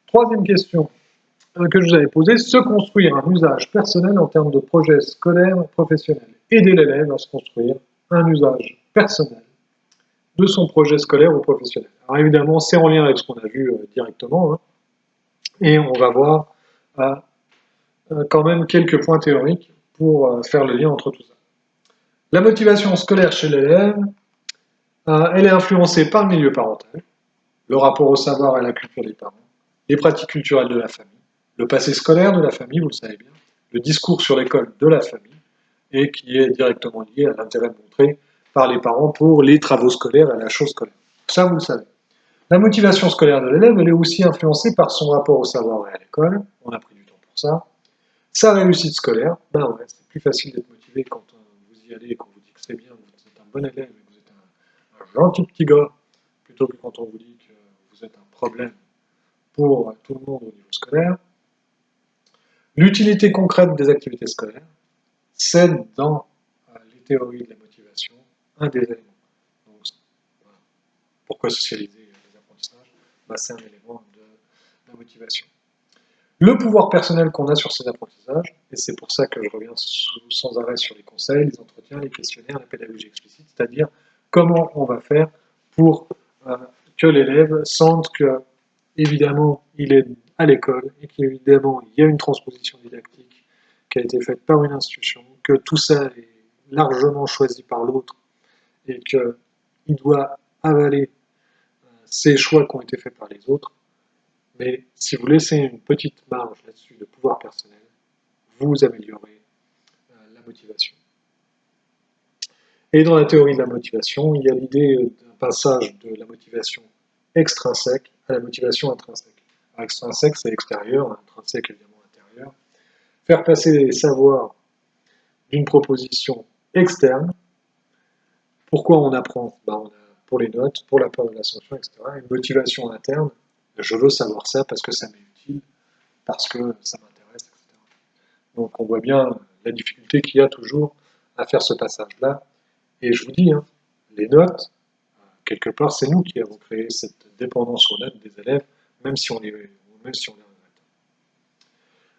Troisième question que je vous avais posée, se construire un usage personnel en termes de projet scolaire et professionnel. Aider l'élève à se construire un usage personnel de son projet scolaire ou professionnel. Alors évidemment, c'est en lien avec ce qu'on a vu directement, hein, et on va voir quand même quelques points théoriques pour faire le lien entre tout ça. La motivation scolaire chez l'élève, elle est influencée par le milieu parental, le rapport au savoir et à la culture des parents, les pratiques culturelles de la famille, le passé scolaire de la famille, vous le savez bien, le discours sur l'école de la famille, et qui est directement lié à l'intérêt montré par les parents pour les travaux scolaires et la chose scolaire. Ça, vous le savez. La motivation scolaire de l'élève, elle est aussi influencée par son rapport au savoir et à l'école, on a pris du temps pour ça. Sa réussite scolaire, ben ouais, c'est plus facile d'être motivé quand vous y allez et qu'on vous dit que c'est bien, que vous êtes un bon élève et que vous êtes un gentil petit gars, plutôt que quand on vous dit que vous êtes un problème pour tout le monde au niveau scolaire. L'utilité concrète des activités scolaires, c'est dans les théories de la motivation un des éléments. Donc, voilà. Pourquoi socialiser les apprentissages? Ben, c'est un élément de la motivation. Le pouvoir personnel qu'on a sur ces apprentissages, et c'est pour ça que je reviens sans arrêt sur les conseils, les entretiens, les questionnaires, la pédagogie explicite, c'est-à-dire comment on va faire pour que l'élève sente que, évidemment, il est à l'école et qu'évidemment, il y a une transposition didactique qui a été faite par une institution, que tout ça est largement choisi par l'autre et qu'il doit avaler ces choix qui ont été faits par les autres. Mais si vous laissez une petite marge là-dessus de pouvoir personnel, vous améliorez la motivation. Et dans la théorie de la motivation, il y a l'idée d'un passage de la motivation extrinsèque à la motivation intrinsèque. Alors, extrinsèque, c'est extérieur, intrinsèque, évidemment, intérieur. Faire passer les savoirs d'une proposition externe. Pourquoi on apprend? On a pour les notes, pour la peur de la sanction, etc. Une motivation interne. Je veux savoir ça parce que ça m'est utile, parce que ça m'intéresse, etc. Donc on voit bien la difficulté qu'il y a toujours à faire ce passage-là. Et je vous dis, hein, les notes, quelque part, c'est nous qui avons créé cette dépendance aux notes des élèves, même si on les regrette.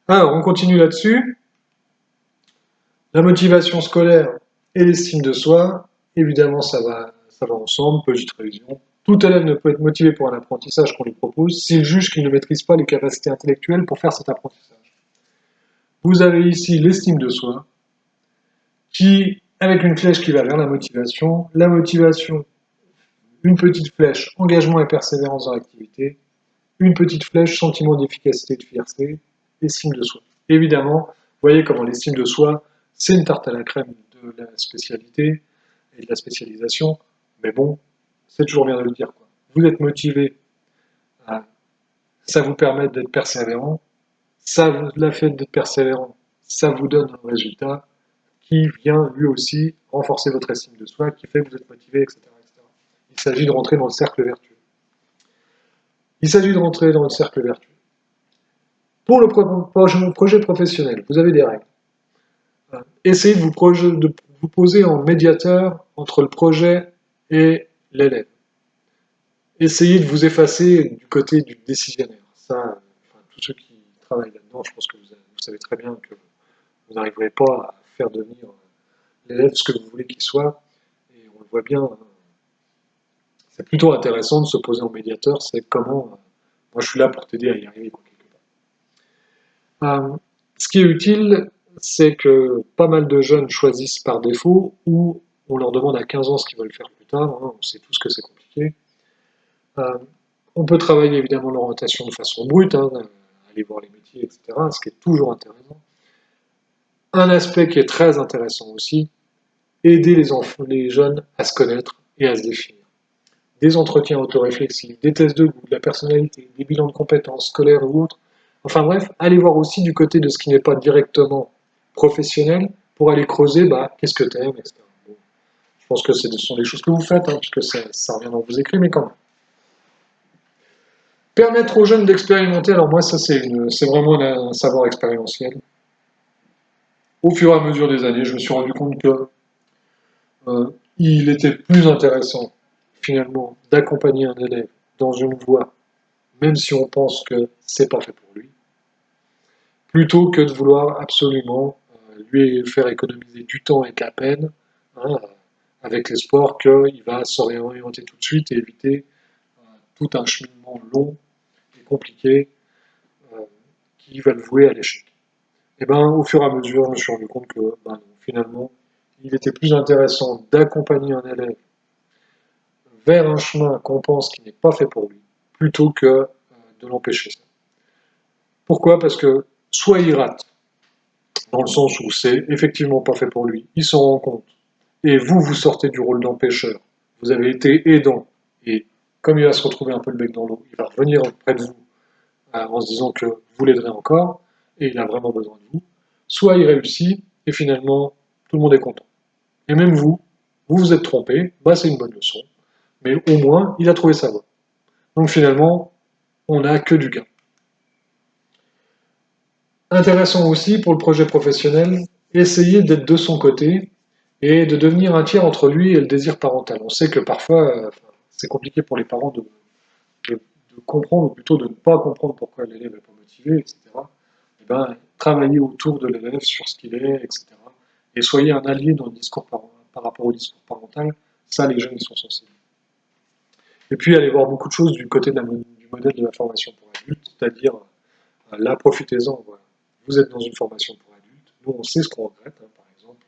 Alors, on continue là-dessus. La motivation scolaire et l'estime de soi, évidemment, ça va ensemble, petite révision. Tout élève ne peut être motivé pour un apprentissage qu'on lui propose s'il juge qu'il ne maîtrise pas les capacités intellectuelles pour faire cet apprentissage. Vous avez ici l'estime de soi, qui, avec une flèche qui va vers la motivation, une petite flèche, engagement et persévérance dans l'activité, une petite flèche, sentiment d'efficacité et de fierté, estime de soi. Évidemment, vous voyez comment l'estime de soi, c'est une tarte à la crème de la spécialité et de la spécialisation, mais bon, c'est toujours bien de le dire, quoi. Vous êtes motivé, ça vous permet d'être persévérant, la fait d'être persévérant, ça vous donne un résultat qui vient lui aussi renforcer votre estime de soi, qui fait que vous êtes motivé, etc. etc. Il s'agit de rentrer dans le cercle vertueux. Pour le projet professionnel, vous avez des règles. Essayez de vous poser en médiateur entre le projet et l'élève. Essayez de vous effacer du côté du décisionnaire. Ça, tous ceux qui travaillent là-dedans, je pense que vous savez très bien que vous n'arriverez pas à faire devenir l'élève ce que vous voulez qu'il soit. Et on le voit bien, c'est plutôt intéressant de se poser en médiateur, c'est comment, moi je suis là pour t'aider à y arriver, quoi, quelque part. Ce qui est utile, c'est que pas mal de jeunes choisissent par défaut ou on leur demande à 15 ans ce qu'ils veulent faire plus tard, hein, on sait tous que c'est compliqué. On peut travailler évidemment l'orientation de façon brute, hein, aller voir les métiers, etc., ce qui est toujours intéressant. Un aspect qui est très intéressant aussi, aider les jeunes à se connaître et à se définir. Des entretiens autoréflexifs, des tests de goût, de la personnalité, des bilans de compétences scolaires ou autres. Enfin bref, allez voir aussi du côté de ce qui n'est pas directement professionnel pour aller creuser, qu'est-ce que tu aimes, etc. Bon, je pense que ce sont des choses que vous faites, hein, puisque ça revient dans vos écrits, mais quand même. Permettre aux jeunes d'expérimenter, alors moi ça c'est vraiment un savoir expérientiel. Au fur et à mesure des années, je me suis rendu compte que il était plus intéressant finalement d'accompagner un élève dans une voie même si on pense que c'est pas fait pour lui, plutôt que de vouloir absolument lui faire économiser du temps et de la peine, hein, avec l'espoir qu'il va s'orienter tout de suite et éviter tout un cheminement long et compliqué qui va le vouer à l'échec. Et ben, au fur et à mesure, je me suis rendu compte que non, finalement, il était plus intéressant d'accompagner un élève vers un chemin qu'on pense qui n'est pas fait pour lui, plutôt que de l'empêcher. Pourquoi? Parce que soit il rate, dans le sens où c'est effectivement pas fait pour lui, il s'en rend compte, et vous, vous sortez du rôle d'empêcheur, vous avez été aidant, et comme il va se retrouver un peu le bec dans l'eau, il va revenir près de vous en se disant que vous l'aiderez encore, et il a vraiment besoin de vous, soit il réussit, et finalement, tout le monde est content. Et même vous, vous vous êtes trompé, bah c'est une bonne leçon, mais au moins, il a trouvé sa voie. Donc finalement, on n'a que du gain. Intéressant aussi pour le projet professionnel, essayer d'être de son côté et de devenir un tiers entre lui et le désir parental. On sait que parfois, c'est compliqué pour les parents de comprendre, ou plutôt de ne pas comprendre pourquoi l'élève n'est pas motivé, etc. Et ben, travailler autour de l'élève sur ce qu'il est, etc. Et soyez un allié dans le discours par rapport au discours parental, ça les jeunes ils sont sensibles. Et puis aller voir beaucoup de choses du côté du modèle de la formation pour adultes, c'est-à-dire là profitez-en. Voilà. Vous êtes dans une formation pour adultes, nous on sait ce qu'on regrette, hein, par exemple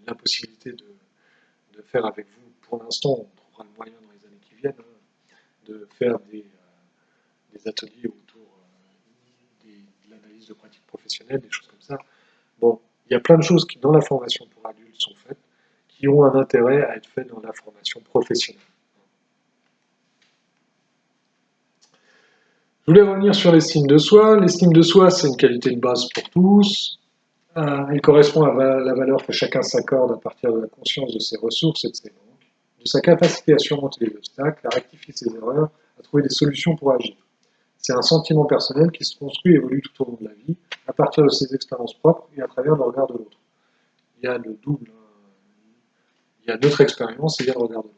l'impossibilité de faire avec vous pour l'instant, on trouvera le moyen dans les années qui viennent, hein, de faire des ateliers autour de l'analyse de pratiques professionnelles, des choses comme ça. Bon, il y a plein de choses qui dans la formation pour adultes sont faites, qui ont un intérêt à être faites dans la formation professionnelle. Je voulais revenir sur l'estime de soi. L'estime de soi, c'est une qualité de base pour tous. Elle correspond à la valeur que chacun s'accorde à partir de la conscience de ses ressources et de ses manques, de sa capacité à surmonter les obstacles, à rectifier ses erreurs, à trouver des solutions pour agir. C'est un sentiment personnel qui se construit et évolue tout au long de la vie, à partir de ses expériences propres et à travers le regard de l'autre. Il y a le double, il y a notre expérience et il y a le regard de l'autre.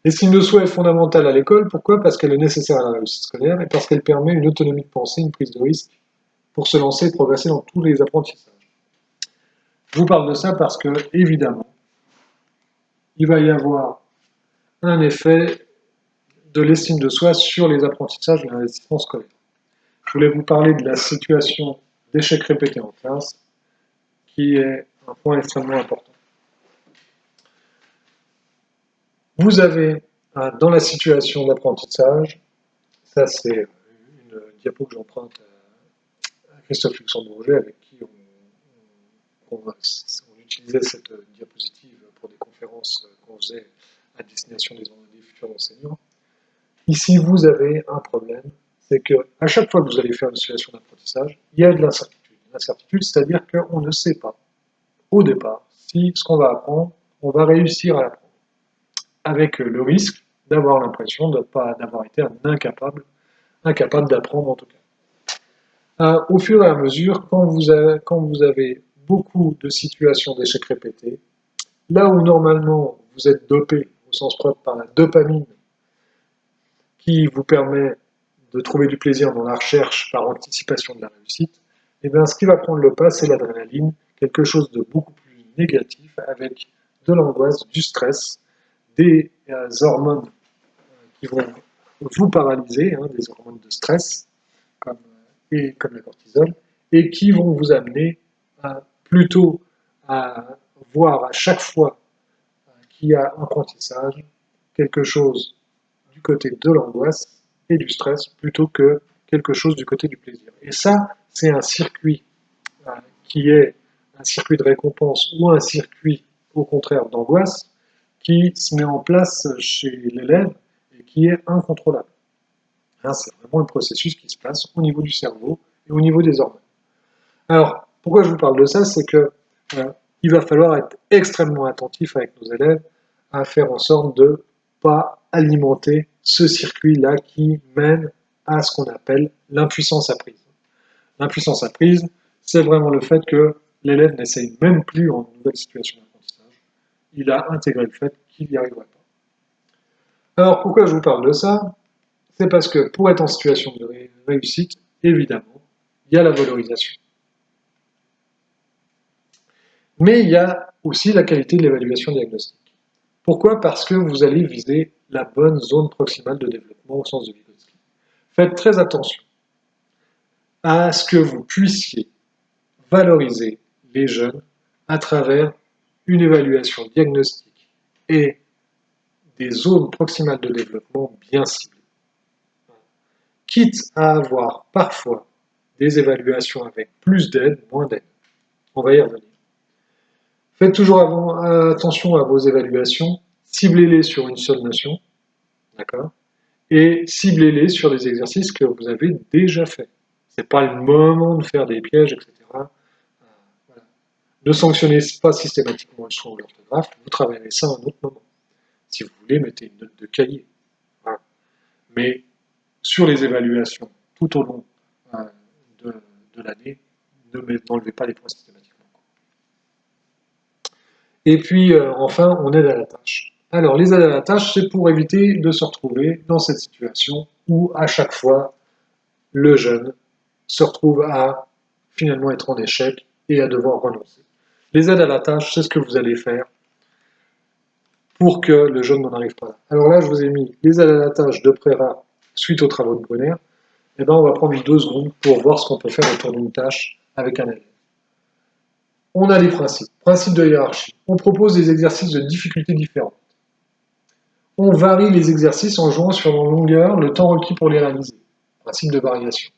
L'estime de soi est fondamentale à l'école. Pourquoi? Parce qu'elle est nécessaire à la réussite scolaire et parce qu'elle permet une autonomie de pensée, une prise de risque pour se lancer et progresser dans tous les apprentissages. Je vous parle de ça parce que, évidemment, il va y avoir un effet de l'estime de soi sur les apprentissages et l'investissement scolaire. Je voulais vous parler de la situation d'échec répété en classe, qui est un point extrêmement important. Vous avez, dans la situation d'apprentissage, ça c'est une diapo que j'emprunte à Christophe Luxembourger, avec qui on utilisait cette diapositive pour des conférences qu'on faisait à destination des futurs enseignants. Ici, vous avez un problème, c'est qu'à chaque fois que vous allez faire une situation d'apprentissage, il y a de l'incertitude. L'incertitude, c'est-à-dire qu'on ne sait pas, au départ, si ce qu'on va apprendre, on va réussir à l'apprendre. Avec le risque d'avoir l'impression d'avoir été un incapable d'apprendre en tout cas. Au fur et à mesure, quand vous avez beaucoup de situations d'échecs répétés, là où normalement vous êtes dopé au sens propre par la dopamine qui vous permet de trouver du plaisir dans la recherche par anticipation de la réussite, et bien ce qui va prendre le pas, c'est l'adrénaline, quelque chose de beaucoup plus négatif, avec de l'angoisse, du stress, des hormones qui vont vous paralyser, hein, des hormones de stress, comme la cortisol, et qui vont vous amener plutôt à voir à chaque fois qu'il y a apprentissage quelque chose du côté de l'angoisse et du stress plutôt que quelque chose du côté du plaisir. Et ça, c'est un circuit qui est un circuit de récompense ou un circuit, au contraire, d'angoisse qui se met en place chez l'élève et qui est incontrôlable. Hein, c'est vraiment un processus qui se passe au niveau du cerveau et au niveau des organes. Alors, pourquoi je vous parle de ça? C'est que il va falloir être extrêmement attentif avec nos élèves à faire en sorte de ne pas alimenter ce circuit-là qui mène à ce qu'on appelle l'impuissance apprise. L'impuissance apprise, c'est vraiment le fait que l'élève n'essaye même plus en nouvelle situation d'apprentissage. Il a intégré le fait qu'il n'y arriverait pas. Alors, pourquoi je vous parle de ça? C'est parce que pour être en situation de réussite, évidemment, il y a la valorisation. Mais il y a aussi la qualité de l'évaluation diagnostique. Pourquoi? Parce que vous allez viser la bonne zone proximale de développement au sens de Vygotsky. Faites très attention à ce que vous puissiez valoriser les jeunes à travers une évaluation diagnostique et des zones proximales de développement bien ciblées. Quitte à avoir parfois des évaluations avec plus d'aide, moins d'aide. On va y revenir. Faites toujours attention à vos évaluations, ciblez-les sur une seule notion, d'accord? Et ciblez-les sur des exercices que vous avez déjà faits. Ce n'est pas le moment de faire des pièges, etc. Voilà. Ne sanctionnez pas systématiquement le son ou l'orthographe, vous travaillerez ça à un autre moment. Si vous voulez, mettez une note de cahier. Voilà. Mais sur les évaluations, tout au long de l'année, n'enlevez pas les points systématiquement. Et puis, enfin, on aide à la tâche. Alors, les aides à la tâche, c'est pour éviter de se retrouver dans cette situation où, à chaque fois, le jeune se retrouve à finalement être en échec et à devoir renoncer. Les aides à la tâche, c'est ce que vous allez faire pour que le jeune n'en arrive pas là. Alors là, je vous ai mis les aides à la tâche de Préra suite aux travaux de Brunner. Eh ben, on va prendre 2 secondes pour voir ce qu'on peut faire autour d'une tâche avec un élève. On a les principes. Principe de hiérarchie. On propose des exercices de difficultés différentes. On varie les exercices en jouant sur la longueur, le temps requis pour les réaliser. Principe de variation.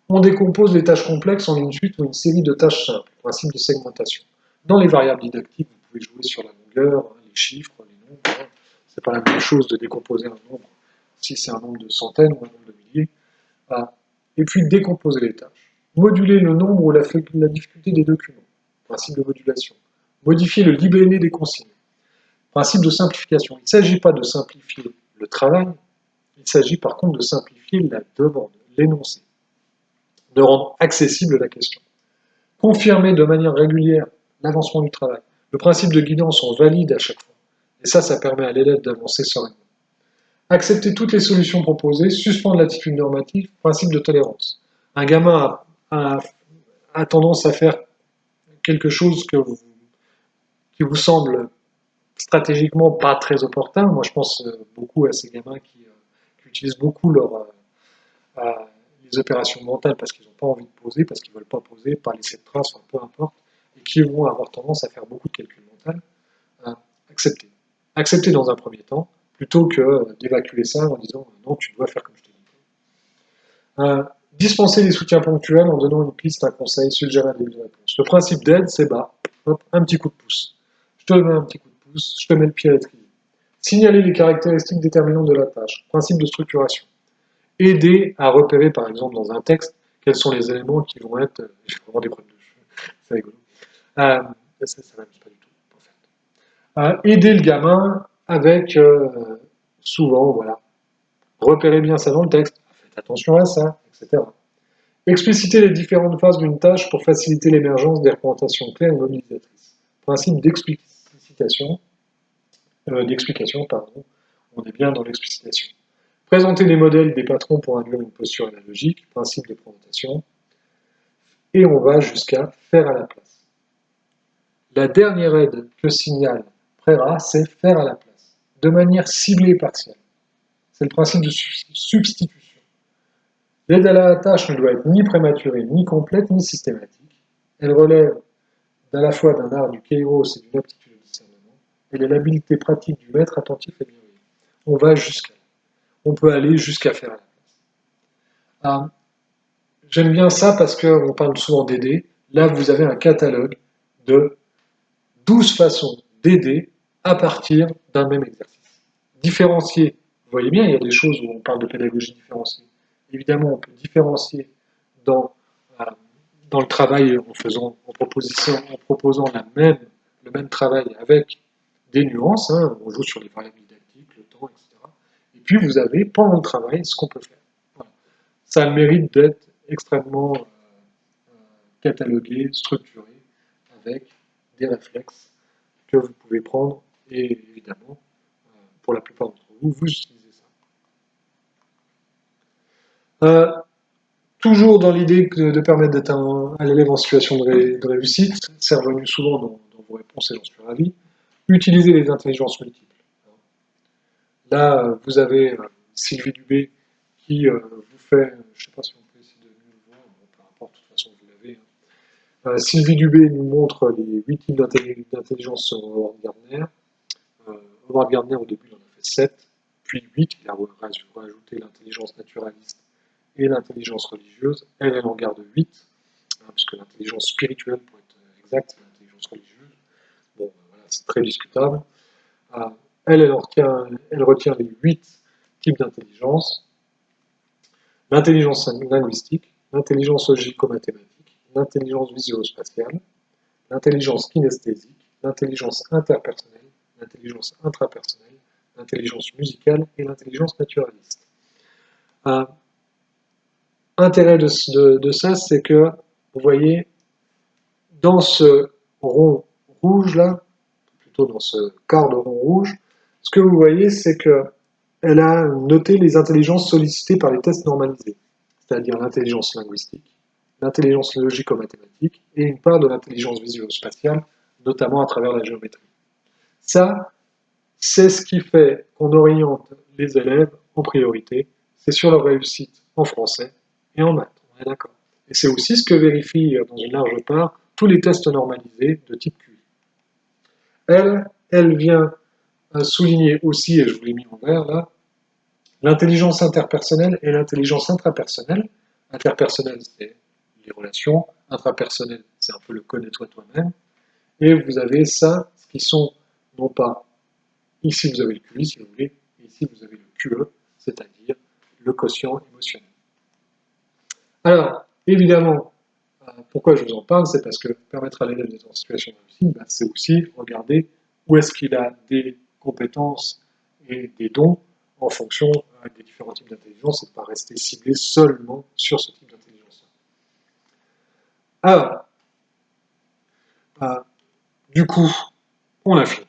On décompose les tâches complexes en une suite ou une série de tâches simples. Principe de segmentation. Dans les variables didactiques, vous pouvez jouer sur la longueur, les chiffres, les nombres. C'est pas la même chose de décomposer un nombre si c'est un nombre de centaines ou un nombre de milliers. Et puis décomposer les tâches. Moduler le nombre ou la difficulté des documents. Principe de modulation. Modifier le libellé des consignes. Principe de simplification. Il ne s'agit pas de simplifier le travail, il s'agit par contre de simplifier la demande, l'énoncé, de rendre accessible la question. Confirmer de manière régulière l'avancement du travail. Le principe de guidance, on valide à chaque fois. Et ça permet à l'élève d'avancer sereinement. Accepter toutes les solutions proposées, suspendre l'attitude normative, principe de tolérance. Un gamin a tendance à faire quelque chose qui vous semble stratégiquement pas très opportun. Moi, je pense beaucoup à ces gamins qui utilisent beaucoup les opérations mentales parce qu'ils n'ont pas envie de poser, parce qu'ils ne veulent pas poser, pas laisser de traces, peu importe, et qui vont avoir tendance à faire beaucoup de calculs mentaux. Accepter. Accepter dans un premier temps, plutôt que d'évacuer ça en disant non, tu dois faire comme je te dis. Dispenser des soutiens ponctuels en donnant une piste, un conseil, suggérer un début de réponse. Le principe d'aide, c'est un petit coup de pouce. Je te mets un petit coup de pouce, je te mets le pied à l'étrier. Signaler les caractéristiques déterminantes de la tâche. Principe de structuration. Aider à repérer, par exemple, dans un texte, quels sont les éléments qui vont être... J'ai vraiment des problèmes de cheveux, c'est rigolo. Ça m'amuse pas du tout, en fait. Aider le gamin avec, souvent, voilà, repérez bien ça dans le texte, faites attention à ça, etc. Expliciter les différentes phases d'une tâche pour faciliter l'émergence des représentations claires et mobilisatrices. Principe d'explicitation, pardon, on est bien dans l'explicitation. Présenter les modèles des patrons pour induire une posture analogique, principe de présentation, et on va jusqu'à faire à la place. La dernière aide que signale Préra, c'est faire à la place, de manière ciblée et partielle. C'est le principe de substitution. L'aide à la tâche ne doit être ni prématurée, ni complète, ni systématique. Elle relève à la fois d'un art du kairos et d'une aptitude de discernement. Elle est l'habilité pratique du maître attentif et bienveillant. On va jusqu'à là. On peut aller jusqu'à faire à la place. J'aime bien ça parce qu'on parle souvent d'aider. Là, vous avez un catalogue de 12 façons d'aider à partir d'un même exercice. Différencier, vous voyez bien, il y a des choses où on parle de pédagogie différenciée. Évidemment, on peut différencier dans, dans le travail en proposant le même travail avec des nuances. On joue sur les variables didactiques, le temps, etc. Et puis, vous avez, pendant le travail, ce qu'on peut faire. Voilà. Ça a le mérite d'être extrêmement catalogué, structuré, avec des réflexes que vous pouvez prendre, et évidemment, pour la plupart d'entre vous, vous utilisez ça. Toujours dans l'idée de permettre d'être à l'élève en situation de réussite, c'est revenu souvent dans vos réponses et j'en suis ravi, utiliser les intelligences multiples. Là, vous avez Sylvie Dubé qui vous fait, je ne sais pas si on peut essayer de mieux le voir, bon, peu importe, de toute façon vous l'avez. Sylvie Dubé nous montre les 8 types d'intelligence sur Howard Gardner. Howard Gardner, au début, il en a fait 7, puis 8, il a rajouté l'intelligence naturaliste et l'intelligence religieuse. Elle en garde 8, puisque l'intelligence spirituelle, pour être exact, c'est l'intelligence religieuse. Bon, voilà, c'est très discutable. Elle retient les 8 types d'intelligence. L'intelligence linguistique, l'intelligence logico-mathématique, l'intelligence visuospatiale, l'intelligence kinesthésique, l'intelligence interpersonnelle, l'intelligence intrapersonnelle, l'intelligence musicale et l'intelligence naturaliste. Intérêt de ça, c'est que, vous voyez, dans ce rond rouge là, plutôt dans ce quart de rond rouge, ce que vous voyez, c'est que elle a noté les intelligences sollicitées par les tests normalisés, c'est-à-dire l'intelligence linguistique, l'intelligence logico-mathématique et une part de l'intelligence visuospatiale, notamment à travers la géométrie. Ça, c'est ce qui fait qu'on oriente les élèves en priorité, c'est sur leur réussite en français et en maths, on est d'accord. Et c'est aussi ce que vérifient dans une large part tous les tests normalisés de type QI. Elle vient souligner aussi, et je vous l'ai mis en vert là, l'intelligence interpersonnelle et l'intelligence intrapersonnelle. Interpersonnelle, c'est les relations. Intrapersonnelle, c'est un peu le connais-toi toi-même. Et vous avez ça, qui sont non pas, ici vous avez le QI si vous voulez, et ici vous avez le QE, c'est-à-dire le quotient émotionnel. Alors, évidemment, pourquoi je vous en parle, c'est parce que permettre à l'élève d'être en situation de réussite, c'est aussi regarder où est-ce qu'il a des compétences et des dons en fonction des différents types d'intelligence et de ne pas rester ciblé seulement sur ce type d'intelligence. Alors, du coup, on a fini.